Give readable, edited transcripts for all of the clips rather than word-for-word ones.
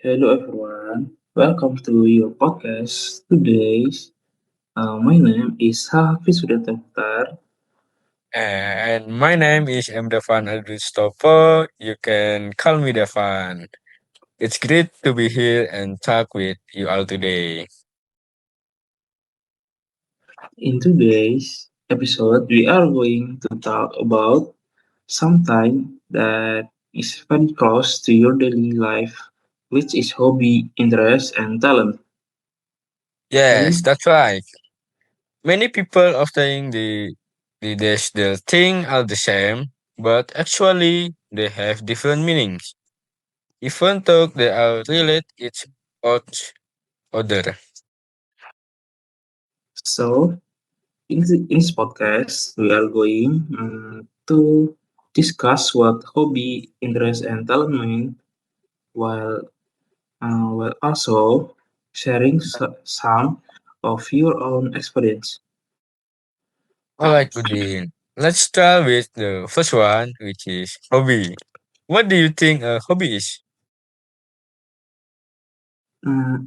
Hello everyone, welcome to your podcast. My name is Hafiz Sudatar. And my name is M. Devan Christopher. You can call me Devan. It's great to be here and talk with you all today. In today's episode, we are going to talk about something that is very close to your daily life, which is hobby, interest, and talent. Yes, Okay, that's right. Many people often the thing are the same, but actually they have different meanings. Even though they are related each other. so in this podcast, we are going to discuss what hobby, interest, and talent mean while while also sharing some of your own experience. All right, Udin. Let's start with the first one, which is hobby. What do you think a hobby is?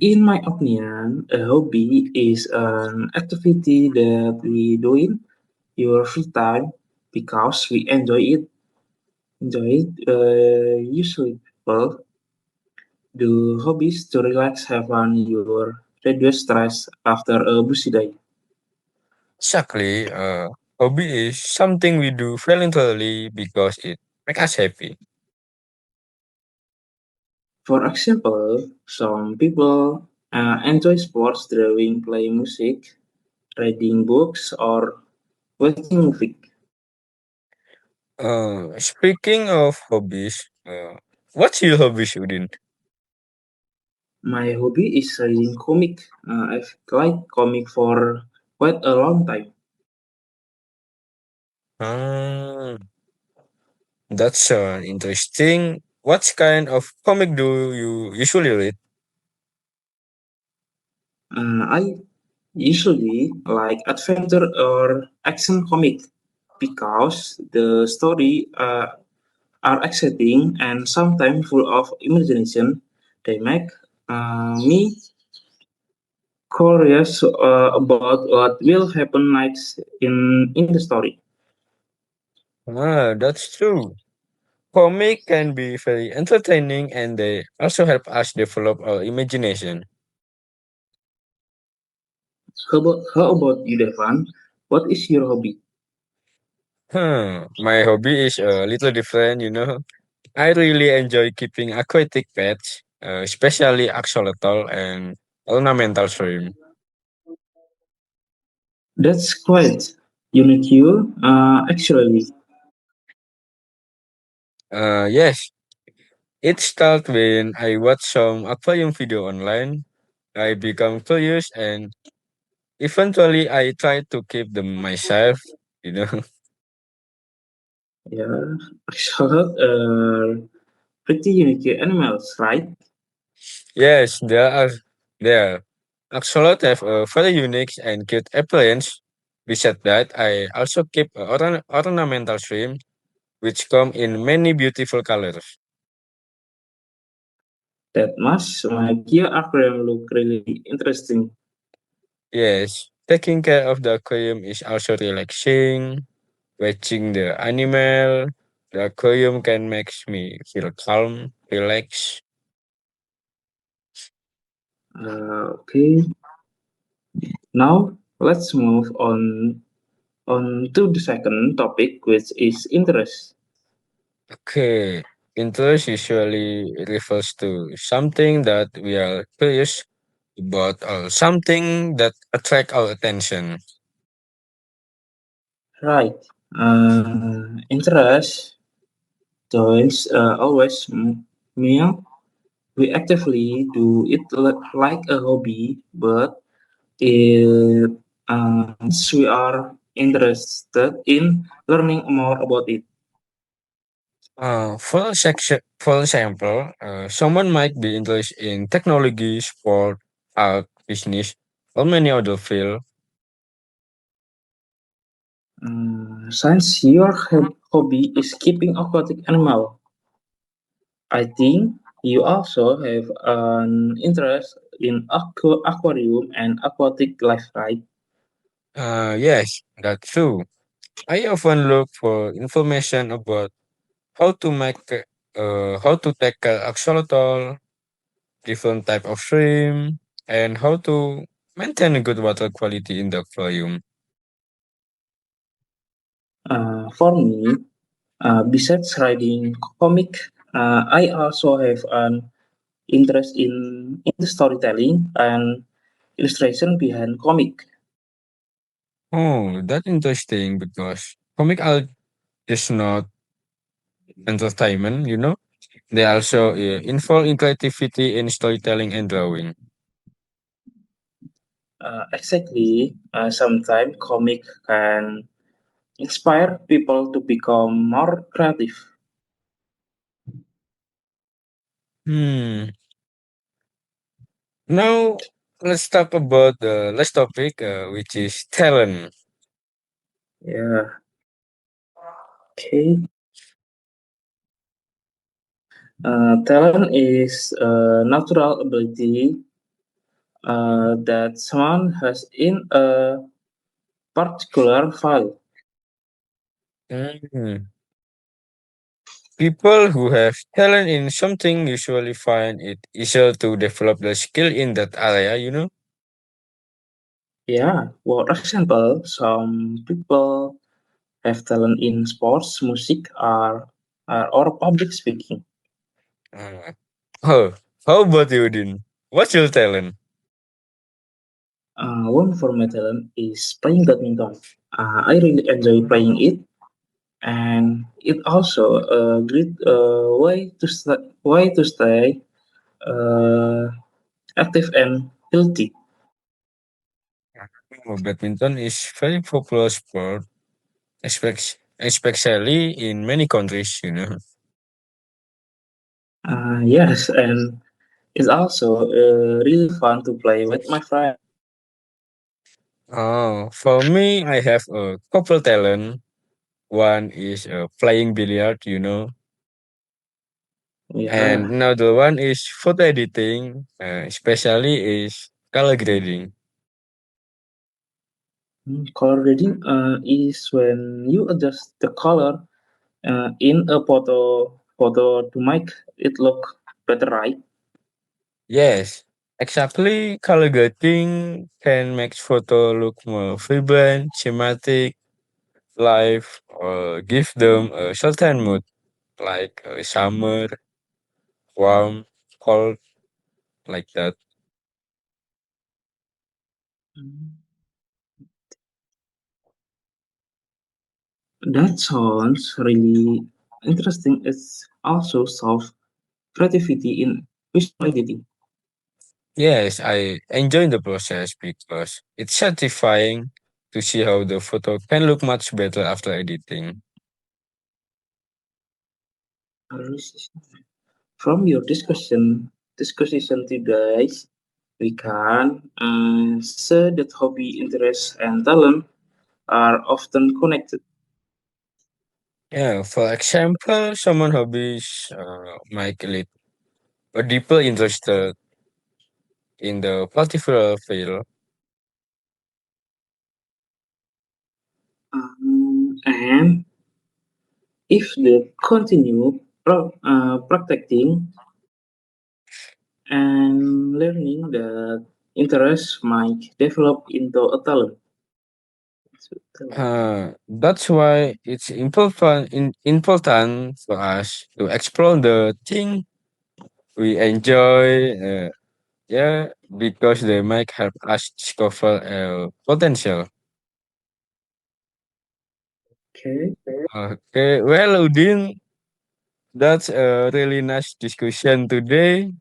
In my opinion, a hobby is an activity that we do in your free time because we enjoy it. Usually, people do hobbies to relax, have fun, your reduce stress after a busy day. Exactly. Hobby is something we do voluntarily because it makes us happy. For example, some people enjoy sports, drawing, playing music, reading books, or watching movie. Speaking of hobbies, what's your hobbies, Udin? My hobby is reading comic. I've liked comic for quite a long time. Ah, that's interesting. What kind of comic do you usually read? I usually like adventure or action comic because the story are exciting and sometimes full of imagination. They make me curious about what will happen next in the story. Ah, that's true. Comic can be very entertaining and they also help us develop our imagination. How about you, Devan? What is your hobby? My hobby is a little different. I really enjoy keeping aquatic pets, especially axolotl and ornamental shrimp. That's quite unique, actually. Yes, it started when I watched some aquarium video online. I become curious and eventually I try to keep them myself. Yeah, axolotl are pretty unique animals, right? Yes, there. Axolotl have a very unique and cute appearance. Besides that, I also keep ornamental shrimp, which come in many beautiful colors. That must make your aquarium look really interesting. Yes, taking care of the aquarium is also relaxing. Watching the animal, the aquarium can make me feel calm, relaxed. Okay, now let's move on to the second topic, which is interest. Okay, interest usually refers to something that we are curious about or something that attract our attention. Right. Interest joins always mean we actively do it like a hobby, but it means we are interested in learning more about it. For example, someone might be interested in technology, sport, art, business, or many other fields. Since your hobby is keeping aquatic animal, I think. You also have an interest in aquarium and aquatic life, right? Yes, that's true. I often look for information about how to make how to tackle axolotl, different type of shrimp, and how to maintain a good water quality in the aquarium. For me, besides writing comic, I also have an interest in the storytelling and illustration behind comic. Oh, that's interesting because comic are just not entertainment, you know. They also involve in creativity in storytelling and drawing. Exactly, sometimes comic can inspire people to become more creative. Hmm. Now let's talk about the last topic, which is talent. Yeah, okay. Talent is a natural ability that someone has in a particular field. Hmm. People who have talent in something usually find it easier to develop the skill in that area, you know? Yeah, for example, some people have talent in sports, music, or public speaking. Uh, oh, how about you, Din? What's your talent? One for my talent is playing badminton. I really enjoy playing it, and it also a great way to stay uh, active and healthy. Oh, badminton is very popular sport, especially in many countries, you know. Yes, and it's also really fun to play with my friends. Oh, for me, I have a couple talent. One is playing billiard, you know, and Yeah, another one is photo editing, especially is color grading. color grading is when you adjust the color in a photo to make it look better, right? Yes, exactly. Color grading can make photo look more vibrant, thematic, live, or give them a certain mood, like summer, warm, cold, like that. Mm, that sounds really interesting. It's also shows creativity in visual editing. Yes, I enjoy the process because it's satisfying to see how the photo can look much better after editing. From your discussion today, we can say that hobby, interest, and talent are often connected. Yeah, for example, someone hobbies might lead a deeper interest in the particular field. And if they continue practicing and learning, that interest might develop into a talent. That's why it's important for us to explore the thing we enjoy. Yeah, because they might help us discover potential. Okay. Okay, well, Udin, that's a really nice discussion today.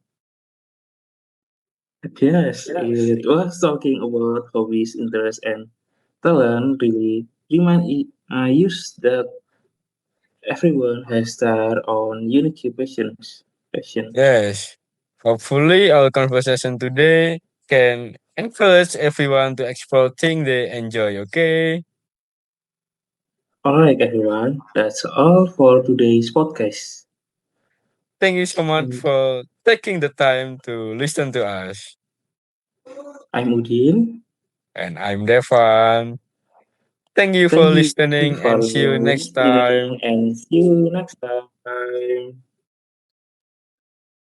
Yes, it was talking about hobbies, interests, and talent really use that everyone has their own unique passion. Yes, hopefully our conversation today can encourage everyone to explore things they enjoy. Okay, Alright, everyone, that's all for today's podcast. thank you so much Thank for taking the time to listen to us. I'm Udin. And I'm Devan. Thank you for Thank you listening for and see you next listening time. and see you next time.